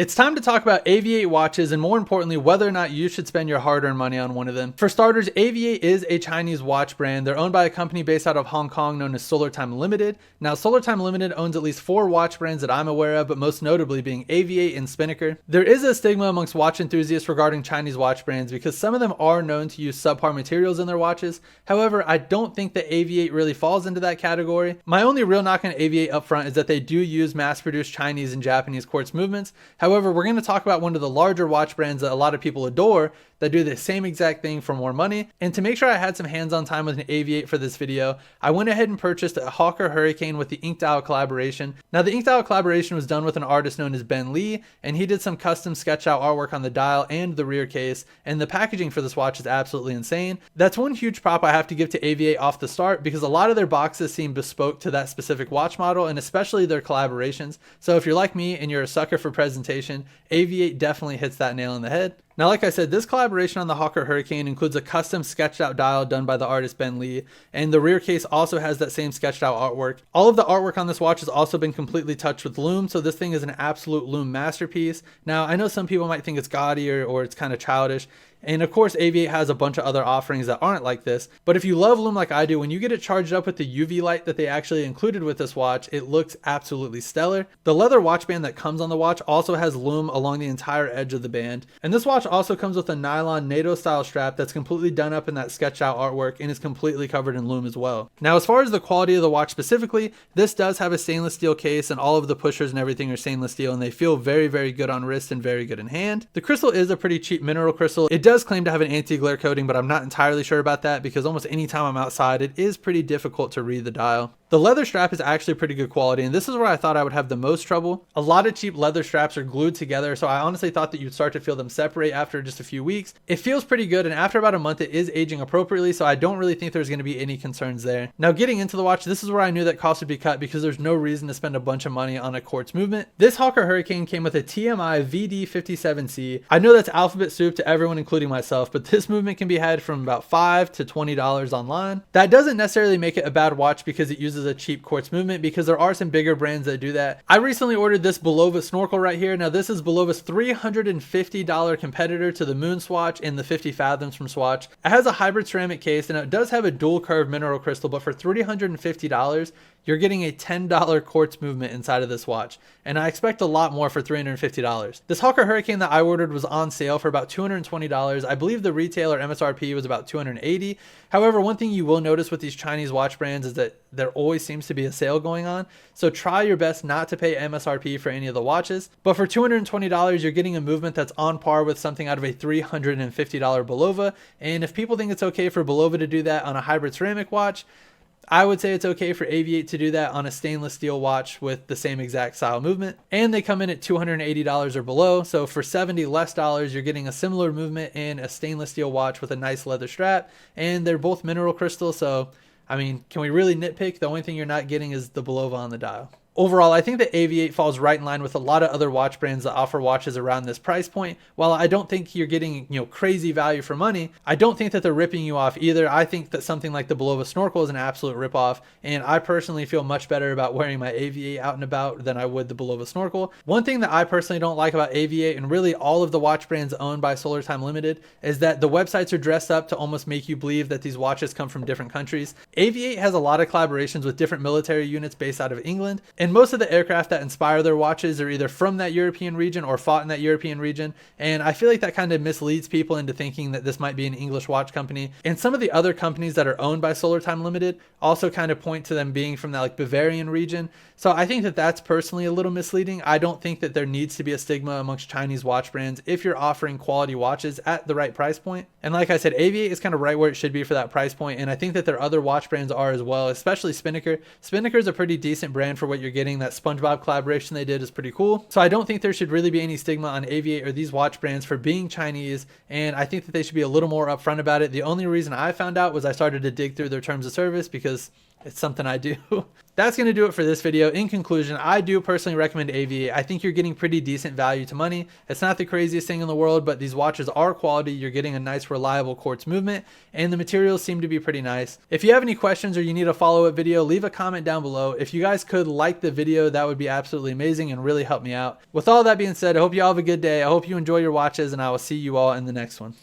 It's time to talk about Avi-8 watches and more importantly, whether or not you should spend your hard-earned money on one of them. For starters, Avi-8 is a Chinese watch brand. They're owned by a company based out of Hong Kong known as Solar Time Limited. Now, Solar Time Limited owns at least 4 watch brands that I'm aware of, but most notably being Avi-8 and Spinnaker. There is a stigma amongst watch enthusiasts regarding Chinese watch brands because some of them are known to use subpar materials in their watches. However, I don't think that Avi-8 really falls into that category. My only real knock on Avi-8 up front is that they do use mass-produced Chinese and Japanese quartz movements. However, we're going to talk about one of the larger watch brands that a lot of people adore that do the same exact thing for more money. And to make sure I had some hands-on time with an Avi-8 for this video, I went ahead and purchased a Hawker Hurricane with the Ink Dial collaboration. Now, the Ink Dial collaboration was done with an artist known as Ben Lee, and he did some custom sketch out artwork on the dial and the rear case, and the packaging for this watch is absolutely insane. That's one huge prop I have to give to Avi-8 off the start because a lot of their boxes seem bespoke to that specific watch model and especially their collaborations. So if you're like me and you're a sucker for presentation, Avi-8 definitely hits that nail on the head. Now, like I said, this collaboration on the Hawker Hurricane includes a custom sketched out dial done by the artist Ben Lee, and the rear case also has that same sketched out artwork. All of the artwork on this watch has also been completely touched with lume, so this thing is an absolute lume masterpiece. Now, I know some people might think it's gaudy or it's kind of childish, and of course, Avi-8 has a bunch of other offerings that aren't like this, but if you love lume like I do, when you get it charged up with the UV light that they actually included with this watch, it looks absolutely stellar. The leather watch band that comes on the watch also has lume along the entire edge of the band, and this watch also comes with a nylon NATO style strap that's completely done up in that sketched out artwork and is completely covered in lume as well. Now, as far as the quality of the watch specifically, this does have a stainless steel case and all of the pushers and everything are stainless steel, and they feel very, very good on wrist and very good in hand. The crystal is a pretty cheap mineral crystal. It does claim to have an anti-glare coating, but I'm not entirely sure about that because almost any time I'm outside, it is pretty difficult to read the dial. The leather strap is actually pretty good quality, and this is where I thought I would have the most trouble. A lot of cheap leather straps are glued together, so I honestly thought that you'd start to feel them separate after just a few weeks. It feels pretty good, and after about a month, it is aging appropriately, so I don't really think there's going to be any concerns there. Now, getting into the watch, this is where I knew that cost would be cut because there's no reason to spend a bunch of money on a quartz movement. This Hawker Hurricane came with a TMI VD57C. I know that's alphabet soup to everyone, including myself, but this movement can be had from about $5 to $20 online. That doesn't necessarily make it a bad watch because it uses a cheap quartz movement, because there are some bigger brands that do that. I recently ordered this Bulova snorkel right here. Now, this is Bulova's $350 competitor to the Moon Swatch and the 50 Fathoms from Swatch. It has a hybrid ceramic case and it does have a dual curved mineral crystal, but for $350, you're getting a $10 quartz movement inside of this watch, and I expect a lot more for $350. This Hawker Hurricane that I ordered was on sale for about $220. I believe the retailer MSRP was about $280. However, one thing you will notice with these Chinese watch brands is that there always seems to be a sale going on, so try your best not to pay MSRP for any of the watches. But for $220, you're getting a movement that's on par with something out of a $350 Bulova, and if people think it's okay for Bulova to do that on a hybrid ceramic watch, I would say it's okay for Avi-8 to do that on a stainless steel watch with the same exact style movement. And they come in at $280 or below. So for $70 less, you're getting a similar movement in a stainless steel watch with a nice leather strap. And they're both mineral crystal. So, I mean, can we really nitpick? The only thing you're not getting is the Bulova on the dial. Overall, I think that Avi-8 falls right in line with a lot of other watch brands that offer watches around this price point. While I don't think you're getting, crazy value for money, I don't think that they're ripping you off either. I think that something like the Bulova Snorkel is an absolute ripoff, and I personally feel much better about wearing my Avi-8 out and about than I would the Bulova Snorkel. One thing that I personally don't like about Avi-8 and really all of the watch brands owned by Solar Time Limited is that the websites are dressed up to almost make you believe that these watches come from different countries. Avi-8 has a lot of collaborations with different military units based out of England, and most of the aircraft that inspire their watches are either from that European region or fought in that European region, and I feel like that kind of misleads people into thinking that this might be an English watch company. And some of the other companies that are owned by Solar Time Limited also kind of point to them being from that Bavarian region. So I think that that's personally a little misleading. I don't think that there needs to be a stigma amongst Chinese watch brands if you're offering quality watches at the right price point. And like I said, Avi-8 is kind of right where it should be for that price point, and I think that their other watch brands are as well, especially Spinnaker. Spinnaker is a pretty decent brand for what you're getting. That SpongeBob collaboration they did is pretty cool. So I don't think there should really be any stigma on Avi-8 or these watch brands for being Chinese, and I think that they should be a little more upfront about it. The only reason I found out was I started to dig through their terms of service because It's something I do. That's going to do it for this video. In conclusion, I do personally recommend Avi-8. I think you're getting pretty decent value to money. It's not the craziest thing in the world, but these watches are quality. You're getting a nice, reliable quartz movement, and the materials seem to be pretty nice. If you have any questions or you need a follow-up video, leave a comment down below. If you guys could like the video, that would be absolutely amazing and really help me out. With all that being said, I hope you all have a good day. I hope you enjoy your watches, and I will see you all in the next one.